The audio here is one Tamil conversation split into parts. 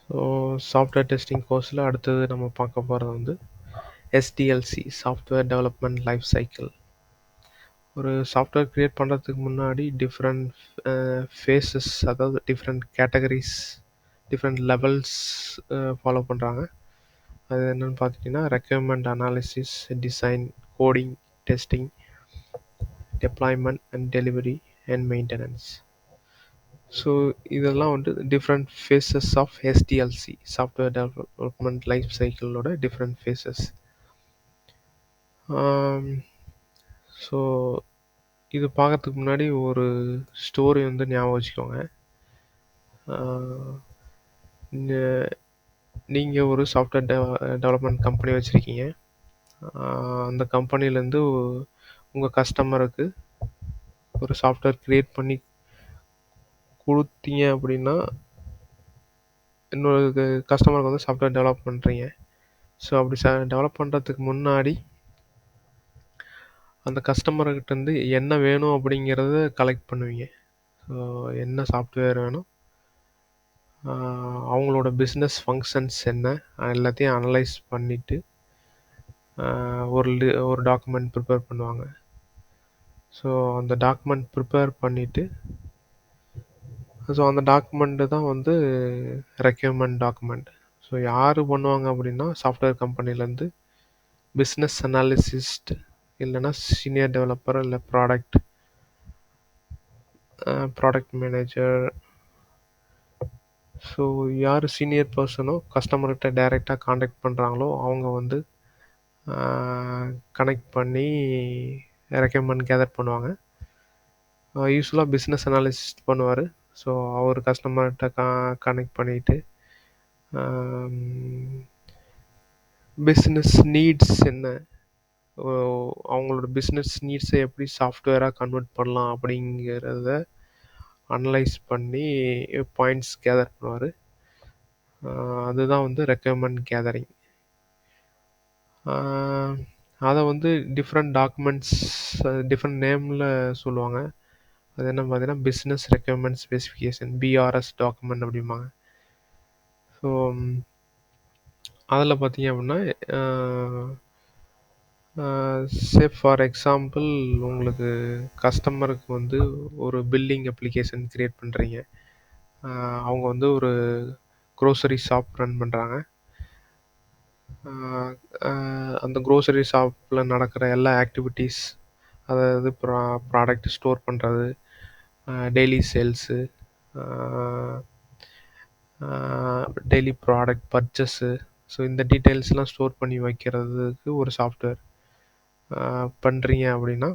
ஸோ சாஃப்ட்வேர் டெஸ்டிங் கோர்ஸில் அடுத்தது நம்ம பார்க்க போகிறது வந்து SDLC software development life cycle. ஒரு சாஃப்ட்வேர் க்ரியேட் பண்ணுறதுக்கு முன்னாடி டிஃப்ரெண்ட் ஃபேஸஸ், அதாவது different categories, different levels follow பண்ணுறாங்க. அது என்னென்னு பார்த்துட்டிங்கன்னா requirement analysis, design, coding, testing, deployment and delivery and maintenance. So இதெல்லாம் வந்து different phases of SDLC software development life சைக்கிளோட டிஃப்ரெண்ட் ஃபேஸஸ். ஸோ இது பார்க்கறதுக்கு முன்னாடி ஒரு ஸ்டோரி வந்து ஞாபகம் வச்சுக்கோங்க. நீங்கள் ஒரு சாஃப்ட்வேர் டெவலப்மெண்ட் கம்பெனி வச்சுருக்கீங்க. அந்த கம்பெனிலேருந்து உங்கள் கஸ்டமருக்கு ஒரு சாஃப்ட்வேர் க்ரியேட் பண்ணி கொடுத்தீங்க அப்படின்னா, இன்னொரு கஸ்டமருக்கு வந்து சாஃப்ட்வேர் டெவலப் பண்ணுறீங்க. ஸோ அப்படி டெவலப் பண்ணுறதுக்கு முன்னாடி அந்த கஸ்டமர்கிட்டேருந்து என்ன வேணும் அப்படிங்கிறத கலெக்ட் பண்ணுவீங்க. ஸோ என்ன சாஃப்ட்வேர் வேணும், அவங்களோட பிஸ்னஸ் ஃபங்க்ஷன்ஸ் என்ன, எல்லாத்தையும் அனலைஸ் பண்ணிவிட்டு ஒரு டாக்குமெண்ட் ப்ரிப்பேர் பண்ணுவாங்க. ஸோ அந்த டாக்குமெண்ட் ப்ரிப்பேர் பண்ணிவிட்டு, ஸோ அந்த டாக்குமெண்ட்டு தான் வந்து ரெக்யர்மெண்ட் டாக்குமெண்ட். ஸோ யார் பண்ணுவாங்க அப்படின்னா, சாஃப்ட்வேர் கம்பெனிலேருந்து பிஸ்னஸ் அனாலிசிஸ்ட், இல்லைனா சீனியர் டெவலப்பர், இல்லை ப்ராடக்ட் மேனேஜர். ஸோ யார் சீனியர் பர்சனோ கஸ்டமர்கிட்ட டைரெக்டாக காண்டாக்ட் பண்ணுறாங்களோ அவங்க வந்து கனெக்ட் பண்ணி ரெக்கமெண்ட் கேதர் பண்ணுவாங்க. யூஸ்வலாக பிஸ்னஸ் அனாலிசிஸ்ட் பண்ணுவார். ஸோ அவர் கஸ்டமர்கிட்ட கனெக்ட் பண்ணிவிட்டு பிஸ்னஸ் நீட்ஸ் என்ன, அவங்களோட பிஸ்னஸ் நீட்ஸை எப்படி சாஃப்ட்வேராக கன்வெர்ட் பண்ணலாம் அப்படிங்கிறத அனலைஸ் பண்ணி பாயிண்ட்ஸ் கேதர் பண்ணுவார். அதுதான் வந்து ரெக்யர்மெண்ட் கேதரிங். அதை வந்து டிஃப்ரெண்ட் டாக்குமெண்ட்ஸ், டிஃப்ரெண்ட் நேமில் சொல்லுவாங்க. அது என்ன பார்த்தீங்கன்னா business requirement specification, BRS document அப்படிம்பாங்க. ஸோ அதில் பார்த்தீங்க அப்படின்னா, சே ஃபார் எக்ஸாம்பிள், உங்களுக்கு கஸ்டமருக்கு வந்து ஒரு பில்லிங் அப்ளிகேஷன் க்ரியேட் பண்ணுறீங்க. அவங்க வந்து ஒரு க்ரோசரி ஷாப் ரன் பண்ணுறாங்க. அந்த க்ரோசரி ஷாப்பில் நடக்கிற எல்லா ஆக்டிவிட்டீஸ், அதாவது ப்ராடக்ட் ஸ்டோர் பண்ணுறது, daily sales, daily product purchase, so இந்த டீட்டெயில்ஸ்லாம் ஸ்டோர் பண்ணி வைக்கிறதுக்கு ஒரு சாஃப்ட்வேர் பண்ணுறீங்க அப்படின்னா,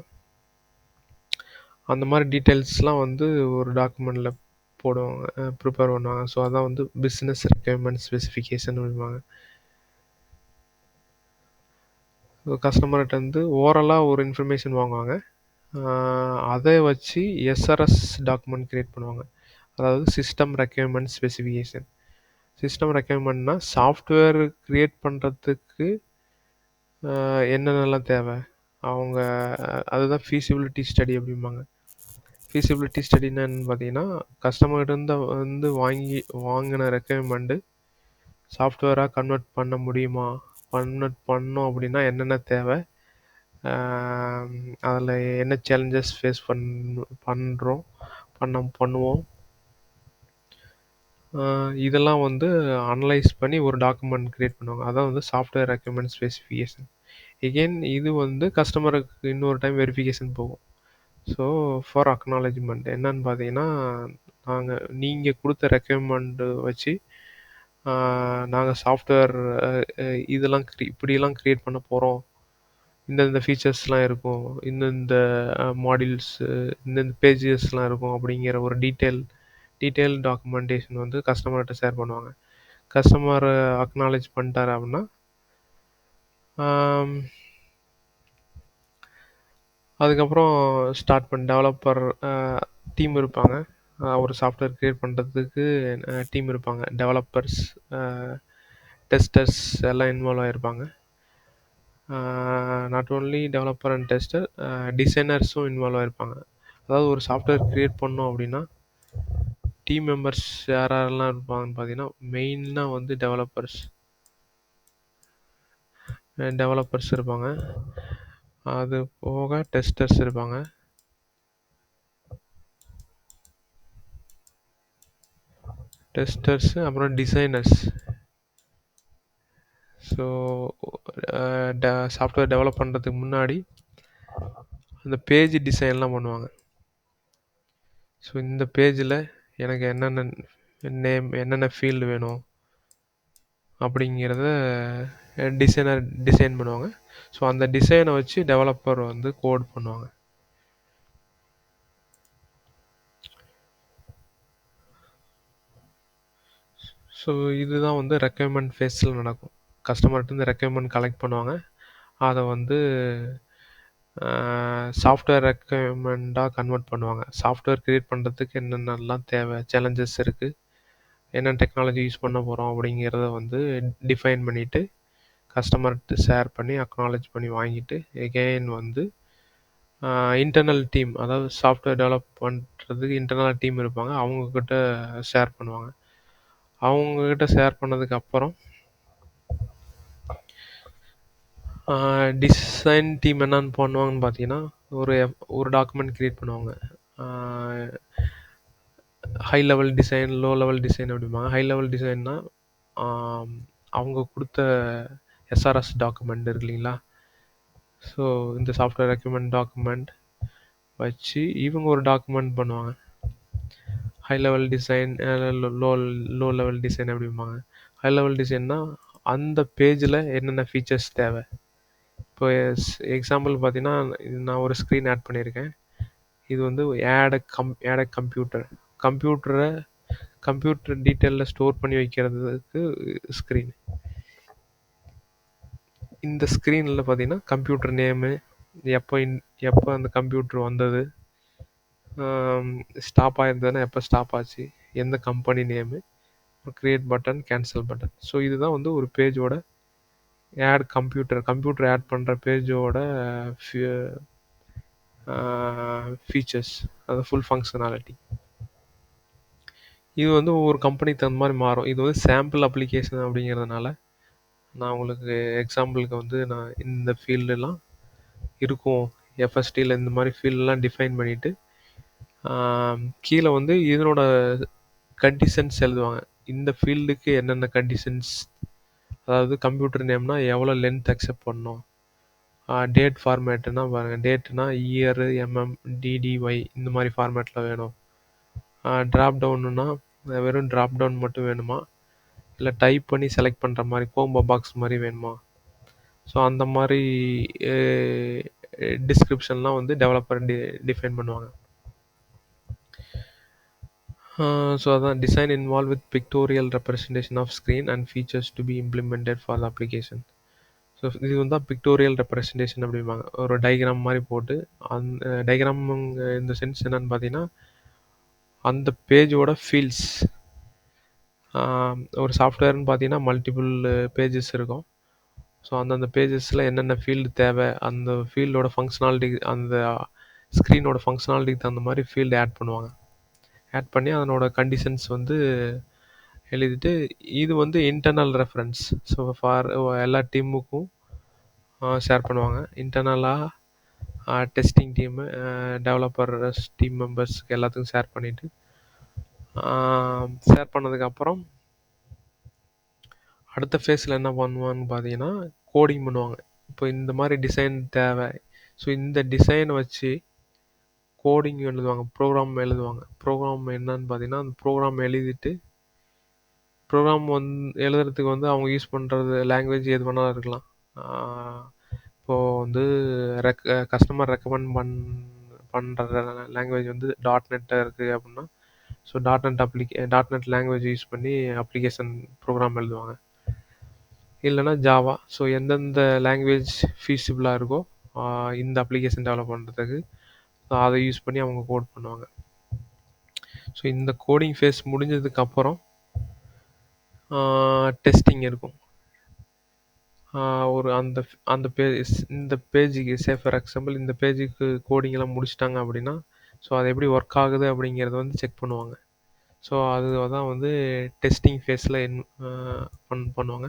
அந்த மாதிரி டீட்டெயில்ஸ்லாம் வந்து ஒரு டாக்குமெண்ட்டில் போடுவாங்க, ப்ரிப்பேர் பண்ணுவாங்க. ஸோ அதான் வந்து பிஸ்னஸ் ரெக்யர்மெண்ட் ஸ்பெசிஃபிகேஷன் அப்படிம்பாங்க. கஸ்டமர்கிட்ட வந்து ஓரலாக ஒரு இன்ஃபர்மேஷன் வாங்குவாங்க. அதை வச்சு SRS டாக்குமெண்ட் க்ரியேட் பண்ணுவாங்க. அதாவது சிஸ்டம் ரெக்யர்மெண்ட் ஸ்பெசிஃபிகேஷன். சிஸ்டம் ரெக்யர்மெண்ட்னா சாஃப்ட்வேர் க்ரியேட் பண்ணுறதுக்கு என்னென்னலாம் தேவை, அவங்க அதுதான் ஃபீஸிபிலிட்டி ஸ்டடி அப்படிம்பாங்க. ஃபீஸிபிலிட்டி ஸ்டடின்னு பார்த்தீங்கன்னா, கஸ்டமர்கிட்ட வந்து வாங்கின ரெக்யர்மெண்ட்டு சாஃப்ட்வேராக கன்வெர்ட் பண்ண முடியுமா, கன்வெர்ட் பண்ணோம் அப்படின்னா என்னென்ன தேவை, அதில் என்ன சேலஞ்சஸ் ஃபேஸ் பண்ணுவோம், இதெல்லாம் வந்து அனலைஸ் பண்ணி ஒரு டாக்குமெண்ட் க்ரியேட் பண்ணுவாங்க. அதான் வந்து சாஃப்ட்வேர் ரெக்யர்மெண்ட் ஸ்பெசிஃபிகேஷன். எகெயின் இது வந்து கஸ்டமருக்கு இன்னொரு டைம் வெரிஃபிகேஷன் போகும். ஸோ ஃபார் அக்னாலஜ்மெண்ட் என்னன்னு பார்த்தீங்கன்னா, நீங்கள் கொடுத்த ரெக்யர்மெண்ட்டு வச்சு நாங்கள் சாஃப்ட்வேர் இதெல்லாம் இப்படியெல்லாம் க்ரியேட் பண்ண போகிறோம், இந்தந்த ஃபீச்சர்ஸ்லாம் இருக்கும், இந்தந்த மாடியூல்ஸு, இந்தந்த பேஜஸ்லாம் இருக்கும் அப்படிங்கிற ஒரு டீட்டெயில் டாக்குமெண்டேஷன் வந்து கஸ்டமர்கிட்ட ஷேர் பண்ணுவாங்க. கஸ்டமர் அக்னாலேஜ் பண்ணிட்டார் அப்படின்னா, அதுக்கப்புறம் ஸ்டார்ட் பண்ண டெவலப்பர் டீம் இருப்பாங்க. ஒரு சாஃப்ட்வேர் க்ரியேட் பண்ணுறதுக்கு டீம் இருப்பாங்க. டெவலப்பர்ஸ், டெஸ்டர்ஸ் எல்லாம் இன்வால்வ் ஆகிருப்பாங்க. Not only developer and tester, டிசைனர்ஸும் இன்வால்வ் ஆகிருப்பாங்க. அதாவது ஒரு சாஃப்ட்வேர் க்ரியேட் பண்ணோம் அப்படின்னா டீம் மெம்பர்ஸ் யாரெல்லாம் இருப்பாங்கன்னு பார்த்தீங்கன்னா, மெயினாக வந்து டெவலப்பர்ஸ் இருப்பாங்க. அது போக டெஸ்டர்ஸ் இருப்பாங்க. அப்புறம் டிசைனர்ஸ். ஸோ சாஃப்ட்வேர் டெவலப் பண்ணுறதுக்கு முன்னாடி அந்த பேஜ் டிசைன்லாம் பண்ணுவாங்க. ஸோ இந்த பேஜில் எனக்கு என்னென்ன நேம், என்னென்ன ஃபீல்டு வேணும் அப்படிங்கிறத டிசைன் பண்ணுவாங்க. ஸோ அந்த டிசைனை வச்சு டெவலப்பர் வந்து கோட் பண்ணுவாங்க. ஸோ இதுதான் வந்து ரெக்யர்மெண்ட் ஃபேஸில் நடக்கும். கஸ்டமர்கிட்ட ரெக்யர்மெண்ட் கலெக்ட் பண்ணுவாங்க. அதை வந்து சாஃப்ட்வேர் ரெக்யர்மெண்ட்டாக கன்வெர்ட் பண்ணுவாங்க. சாஃப்ட்வேர் க்ரியேட் பண்ணுறதுக்கு என்னென்னலாம் தேவை, சேலஞ்சஸ் இருக்குது, என்னென்ன டெக்னாலஜி யூஸ் பண்ண போகிறோம் அப்படிங்கிறத வந்து டிஃபைன் பண்ணிவிட்டு கஸ்டமர்கிட்ட ஷேர் பண்ணி அக்னாலேஜ் பண்ணி வாங்கிட்டு எகெயின் வந்து இன்டர்னல் டீம், அதாவது சாஃப்ட்வேர் டெவலப் பண்ணுறதுக்கு இன்டர்னல் டீம் இருப்பாங்க, அவங்கக்கிட்ட ஷேர் பண்ணுவாங்க. அவங்கக்கிட்ட ஷேர் பண்ணதுக்கப்புறம் டிசைன் டீம் என்னென்னு பண்ணுவாங்கன்னு பார்த்தீங்கன்னா, ஒரு டாக்குமெண்ட் க்ரியேட் பண்ணுவாங்க. High level design, low level design அப்படிம்பாங்க. ஹை லெவல் டிசைன்னா அவங்க கொடுத்த எஸ்ஆர்எஸ் டாக்குமெண்ட் இருக்கு இல்லைங்களா. ஸோ இந்த சாஃப்ட்வேர் ரெக்யர்மெண்ட் டாக்குமெண்ட் வச்சு இவங்க ஒரு டாக்குமெண்ட் பண்ணுவாங்க. High level design, low level design அப்படிம்பாங்க. ஹை லெவல் டிசைன்னா அந்த பேஜில் என்னென்ன ஃபீச்சர்ஸ் தேவை. இப்போ எக்ஸாம்பிள் பார்த்தீங்கன்னா, நான் ஒரு ஸ்க்ரீன் ஆட் பண்ணியிருக்கேன். இது வந்து ஆட் அ கம்ப்யூட்டர் டீட்டெயிலில் ஸ்டோர் பண்ணி வைக்கிறதுக்கு ஸ்க்ரீன். இந்த ஸ்க்ரீனில் பார்த்தீங்கன்னா கம்ப்யூட்டர் நேமு, எப்போ அந்த கம்ப்யூட்டர் வந்தது, ஸ்டாப் ஆகிருந்ததுன்னா எப்போ ஸ்டாப் ஆச்சு, எந்த company name, create button, cancel button. So இதுதான் வந்து ஒரு பேஜோட கம்ப்யூட்டர் ஆட் பண்ணுற பேஜோட ஃபீச்சர்ஸ், அது ஃபுல் ஃபங்க்ஷனாலிட்டி. இது வந்து ஒவ்வொரு கம்பெனிக்கு தகுந்த மாதிரி மாறும். இது வந்து சாம்பிள் அப்ளிகேஷன் அப்படிங்கிறதுனால நான் உங்களுக்கு எக்ஸாம்பிளுக்கு வந்து நான் இந்த ஃபீல்டெலாம் இருக்கும், எஃப்எஸ்டியில் இந்த மாதிரி ஃபீல்டெலாம் டிஃபைன் பண்ணிவிட்டு கீழே வந்து இதனோட கண்டிஷன்ஸ் எழுதுவாங்க. இந்த ஃபீல்டுக்கு என்னென்ன கண்டிஷன்ஸ், அதாவது கம்ப்யூட்டர் நேம்னா எவ்வளோ லென்த் அக்செப்ட் பண்ணணும், டேட் ஃபார்மேட்டுன்னா பாருங்கள், டேட்னா இயரு, டிடிஒய் இந்த மாதிரி ஃபார்மேட்டில் வேணும். ட்ராப் டவுனுன்னா வெறும் ட்ராப் டவுன் மட்டும் வேணுமா, இல்லை டைப் பண்ணி செலக்ட் பண்ணுற மாதிரி கோம்போ பாக்ஸ் மாதிரி வேணுமா. ஸோ அந்த மாதிரி டிஸ்கிரிப்ஷன்லாம் வந்து டெவலப்பர் டிஃபைன் பண்ணுவாங்க. ஸோ அதான் design involve with pictorial representation of screen and features to be implemented for the application. So இது வந்து பிக்டோரியல் ரெப்ரஸன்டேஷன் அப்படிம்பாங்க. ஒரு டயக்ராம் மாதிரி போட்டு, அந்த டயக்ராம் இந்த சென்ஸ் என்னன்னு பார்த்தீங்கன்னா, அந்த பேஜோட ஃபீல்ட்ஸ், ஒரு சாஃப்ட்வேர்னு பார்த்தீங்கன்னா மல்டிபிள் பேஜஸ் இருக்கும். ஸோ அந்தந்த பேஜஸில் என்னென்ன ஃபீல்டு தேவை, அந்த ஃபீல்டோட ஃபங்க்ஷனாலிட்டி, அந்த ஸ்க்ரீனோட ஃபங்க்ஷனாலிட்டிக்கு தகுந்த மாதிரி ஃபீல்டு ஆட் பண்ணுவாங்க. ஆட் பண்ணி அதனோட கண்டிஷன்ஸ் வந்து எழுதிட்டு, இது வந்து இன்டர்னல் ரெஃபரன்ஸ். ஸோ ஃபார் எல்லா டீமுக்கும் ஷேர் பண்ணுவாங்க. இன்டர்னலாக டெஸ்டிங் டீமு, டெவலப்பர்ஸ் டீம் மெம்பர்ஸ்க்கு எல்லாத்துக்கும் ஷேர் பண்ணிவிட்டு, ஷேர் பண்ணதுக்கப்புறம் அடுத்த ஃபேஸில் என்ன பண்ணுவான்னு பார்த்தீங்கன்னா, கோடிங் பண்ணுவாங்க. இப்போ இந்த மாதிரி டிசைன் தேவை, ஸோ இந்த டிசைனை வச்சு கோடிங் எழுதுவாங்க, ப்ரோக்ராம் எழுதுவாங்க. ப்ரோக்ராம் என்னன்னு பார்த்தீங்கன்னா, அந்த ப்ரோக்ராம் எழுதிட்டு, ப்ரோக்ராம் எழுதுறதுக்கு வந்து அவங்க யூஸ் பண்ணுறது லாங்குவேஜ் எது வேணாலும் இருக்கலாம். இப்போது வந்து கஸ்டமர் ரெக்கமெண்ட் பண்ணுற லாங்குவேஜ் வந்து .NET இருக்குது அப்படின்னா, ஸோ .NET லாங்குவேஜ் யூஸ் பண்ணி அப்ளிகேஷன் ப்ரோக்ராம் எழுதுவாங்க. இல்லைனா ஜாவா. ஸோ எந்தெந்த லாங்குவேஜ் ஃபீஸிபிளாக இருக்கோ இந்த அப்ளிகேஷன் டெவலப் பண்ணுறதுக்கு, அதை யூஸ் பண்ணி அவங்க கோட் பண்ணுவாங்க. ஸோ இந்த கோடிங் ஃபேஸ் முடிஞ்சதுக்கப்புறம் டெஸ்டிங் இருக்கும். ஒரு அந்த இந்த பேஜுக்கு ஃபார் எக்ஸாம்பிள் இந்த பேஜுக்கு கோடிங்கெல்லாம் முடிச்சிட்டாங்க அப்படின்னா, ஸோ அது எப்படி ஒர்க் ஆகுது அப்படிங்கிறத வந்து செக் பண்ணுவாங்க. ஸோ அதுதான் வந்து டெஸ்டிங் ஃபேஸில் பண்ணுவாங்க.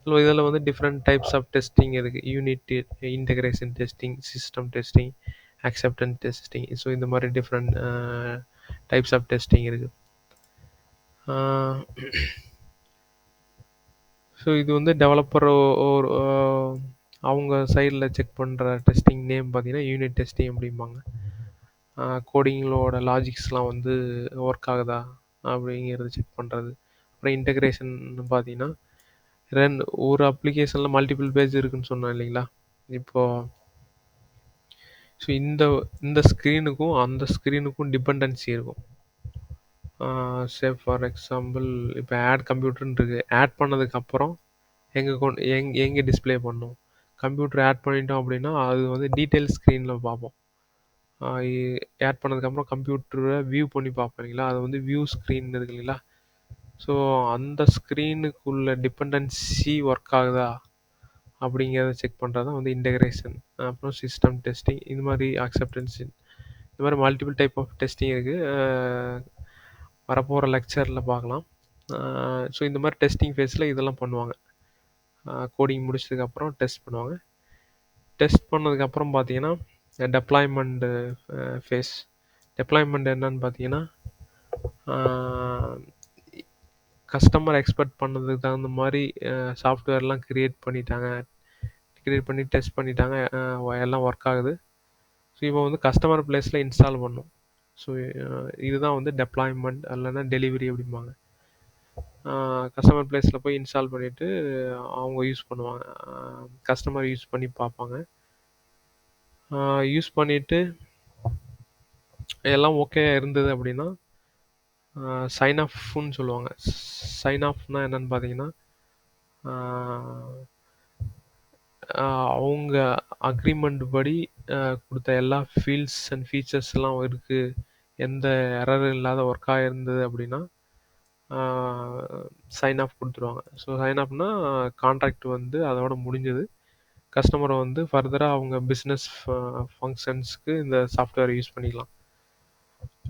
ஸோ இதில் வந்து டிஃப்ரெண்ட் டைப்ஸ் ஆஃப் டெஸ்டிங் இருக்குது. Unit integration testing, system testing, acceptance testing. So இந்த மாதிரி டிஃப்ரெண்ட் டைப்ஸ் ஆஃப் டெஸ்டிங் இருக்குது. ஸோ இது வந்து டெவலப்பர் ஒரு அவங்க சைடில் செக் பண்ணுற டெஸ்டிங் நேம் பார்த்தீங்கன்னா யூனிட் டெஸ்டிங் அப்படிம்பாங்க. கோடிங்களோட லாஜிக்ஸ்லாம் வந்து ஒர்க் ஆகுதா அப்படிங்கிறது செக் பண்ணுறது. அப்புறம் இன்டகிரேஷன் பார்த்தீங்கன்னா ஒரு அப்ளிகேஷனில் மல்டிபிள் பேஜ் இருக்குன்னு சொன்னேன் இல்லைங்களா. இப்போது ஸோ இந்த ஸ்க்ரீனுக்கும் அந்த ஸ்க்ரீனுக்கும் டிபெண்டன்சி இருக்கும். ஃபார் எக்ஸாம்பிள் இப்போ ஆட் கம்ப்யூட்டர்னு இருக்குது. ஆட் பண்ணதுக்கப்புறம் எங்கே டிஸ்பிளே பண்ணணும். கம்ப்யூட்டர் ஆட் பண்ணிட்டோம் அப்படின்னா அது வந்து டீட்டெயில் ஸ்க்ரீனில் பார்ப்போம். ஆட் பண்ணதுக்கப்புறம் கம்ப்யூட்டரை வியூ பண்ணி பார்ப்போம் இல்லைங்களா. அது வந்து வியூ ஸ்க்ரீன் இருக்கு இல்லைங்களா. ஸோ அந்த ஸ்க்ரீனுக்குள்ள டிபெண்டன்சி ஒர்க் ஆகுதா அப்படிங்கிறத செக் பண்ணுறது தான் வந்து இன்டகிரேஷன். அப்புறம் சிஸ்டம் டெஸ்டிங், இது மாதிரி அக்செப்டன்ஸ், இந்த மாதிரி மல்டிபிள் டைப் ஆஃப் டெஸ்டிங் இருக்குது. வரப்போகிற லெக்சரில் பார்க்கலாம். ஸோ இந்த மாதிரி டெஸ்டிங் ஃபேஸில் இதெல்லாம் பண்ணுவாங்க. கோடிங் முடிச்சதுக்கப்புறம் டெஸ்ட் பண்ணுவாங்க. டெஸ்ட் பண்ணதுக்கப்புறம் பார்த்தீங்கன்னா டெப்ளாய்மெண்ட் ஃபேஸ். டெப்ளாய்மெண்ட் என்னன்னு பார்த்தீங்கன்னா கஸ்டமர் எக்ஸ்பெக்ட் பண்ணதுக்கு தகுந்த மாதிரி சாஃப்ட்வேர்லாம் க்ரியேட் பண்ணி டெஸ்ட் பண்ணிட்டாங்க. எல்லாம் ஒர்க் ஆகுது. ஸோ இப்போ வந்து கஸ்டமர் ப்ளேஸில் இன்ஸ்டால் பண்ணும். ஸோ இதுதான் வந்து டெப்ளாய்மெண்ட் இல்லைன்னா டெலிவரி அப்படிம்பாங்க. கஸ்டமர் ப்ளேஸில் போய் இன்ஸ்டால் பண்ணிவிட்டு அவங்க யூஸ் பண்ணுவாங்க. கஸ்டமர் யூஸ் பண்ணி பார்ப்பாங்க. யூஸ் பண்ணிவிட்டு எல்லாம் ஓகே இருந்தது அப்படின்னா சைன் ஆஃப்னு சொல்லுவாங்க. சைன் ஆஃப்னா என்னன்னு பார்த்தீங்கன்னா அவங்க அக்ரிமெண்ட் படி கொடுத்த எல்லா ஃபீல்ட்ஸ் அண்ட் ஃபீச்சர்ஸ்லாம் இருக்குது, எந்த எரரும் இல்லாத ஒர்க் ஆகிருந்தது அப்படின்னா சைன் ஆஃப் கொடுத்துருவாங்க. ஸோ சைன் ஆஃப்னா கான்ட்ராக்ட் வந்து அதோட முடிஞ்சது. கஸ்டமரை வந்து ஃபர்தராக அவங்க பிஸ்னஸ் ஃபங்க்ஷன்ஸ்க்கு இந்த சாஃப்ட்வேர் யூஸ் பண்ணிக்கலாம்.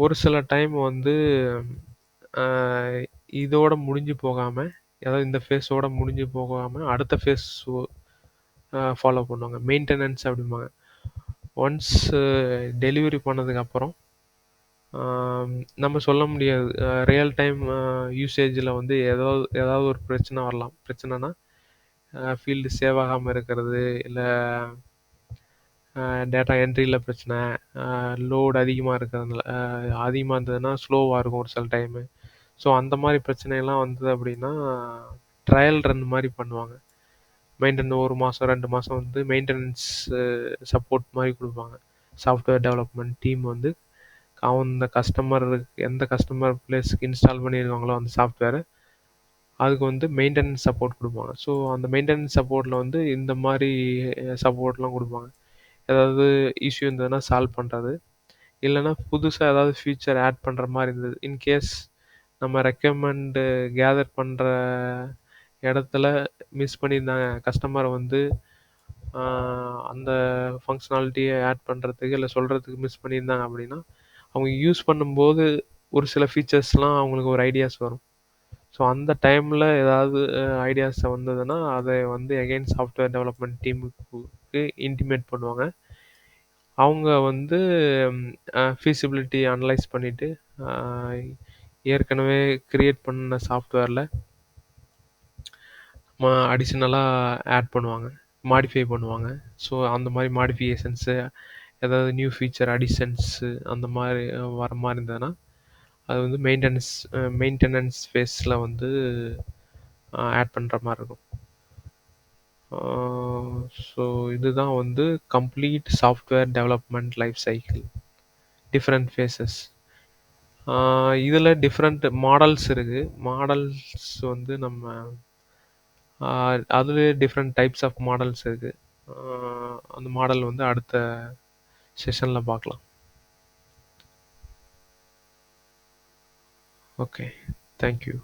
ஒரு சில டைம் வந்து இதோட முடிஞ்சு போகாமல், அதாவது இந்த ஃபேஸோட முடிஞ்சு போகாமல் அடுத்த ஃபேஸ் ஃபாலோ பண்ணுவாங்க. மெயின்டெனன்ஸ் அப்படிம்பாங்க. ஒன்ஸ் டெலிவரி பண்ணதுக்கப்புறம் நம்ம சொல்ல முடியாது. ரியல் டைம் யூசேஜில் வந்து ஏதாவது ஒரு பிரச்சனை வரலாம். பிரச்சனைனா ஃபீல்டு சேவ் ஆகாமல் இருக்கிறது, இல்லை டேட்டா என்ட்ரியில் பிரச்சனை, லோடு அதிகமாக இருக்கிறதுனால அதிகமாக இருந்ததுன்னா ஸ்லோவாக இருக்கும் ஒரு சில டைமு. ஸோ அந்த மாதிரி பிரச்சனைலாம் வந்தது அப்படின்னா ட்ரையல் ரன் மாதிரி பண்ணுவாங்க. ஒரு மாதம் 2 மாதம் வந்து மெயின்டெனன்ஸ் சப்போர்ட் மாதிரி கொடுப்பாங்க. சாஃப்ட்வேர் டெவலப்மெண்ட் டீம் வந்து அந்த எந்த கஸ்டமர் ப்ளேஸ்க்கு இன்ஸ்டால் பண்ணியிருக்காங்களோ அந்த சாஃப்ட்வேரை, அதுக்கு வந்து மெயின்டெனன்ஸ் சப்போர்ட் கொடுப்பாங்க. ஸோ அந்த மெயின்டெனன்ஸ் சப்போர்ட்டில் வந்து இந்த மாதிரி சப்போர்ட்லாம் கொடுப்பாங்க. ஏதாவது இஷ்யூ இருந்ததுன்னா சால்வ் பண்ணுறது, இல்லைன்னா புதுசாக ஏதாவது ஃபீச்சர் ஆட் பண்ணுற மாதிரி இருந்தது. இன்கேஸ் நம்ம ரெக்கமெண்டு கேதர் பண்ணுற இடத்துல மிஸ் பண்ணியிருந்தாங்க, கஸ்டமரை வந்து அந்த ஃபங்க்ஷனாலிட்டியை ஆட் பண்ணுறதுக்கு இல்லை சொல்கிறதுக்கு மிஸ் பண்ணியிருந்தாங்க அப்படின்னா, அவங்க யூஸ் பண்ணும்போது ஒரு சில ஃபீச்சர்ஸ்லாம் அவங்களுக்கு ஒரு ஐடியாஸ் வரும். ஸோ அந்த டைமில் ஏதாவது ஐடியாஸ் வந்ததுன்னா அதை வந்து எகைன் சாஃப்ட்வேர் டெவலப்மெண்ட் டீமுக்கு இன்டிமேட் பண்ணுவாங்க. அவங்க வந்து ஃபீஸிபிலிட்டி அனலைஸ் பண்ணிவிட்டு ஏற்கனவே க்ரியேட் பண்ண சாஃப்ட்வேரில் அடிஷ்னலாக ஆட் பண்ணுவாங்க, மாடிஃபை பண்ணுவாங்க. ஸோ அந்த மாதிரி மாடிஃபிகேஷன்ஸு, ஏதாவது நியூ ஃபீச்சர் அடிஷன்ஸு அந்த மாதிரி வர மாதிரி இருந்ததுன்னா அது வந்து மெயின்டெனன்ஸ் ஃபேஸில் வந்து ஆட் பண்ணுற மாதிரி இருக்கும். ஸோ இதுதான் வந்து complete software development life cycle, different phases. இதில் டிஃப்ரெண்ட் மாடல்ஸ் இருக்குது. மாடல்ஸ் வந்து நம்ம அதுலேயே டிஃப்ரெண்ட் டைப்ஸ் ஆஃப் மாடல்ஸ் இருக்குது. அந்த மாடல் வந்து அடுத்த செஷனில் பார்க்கலாம். Okay, thank you.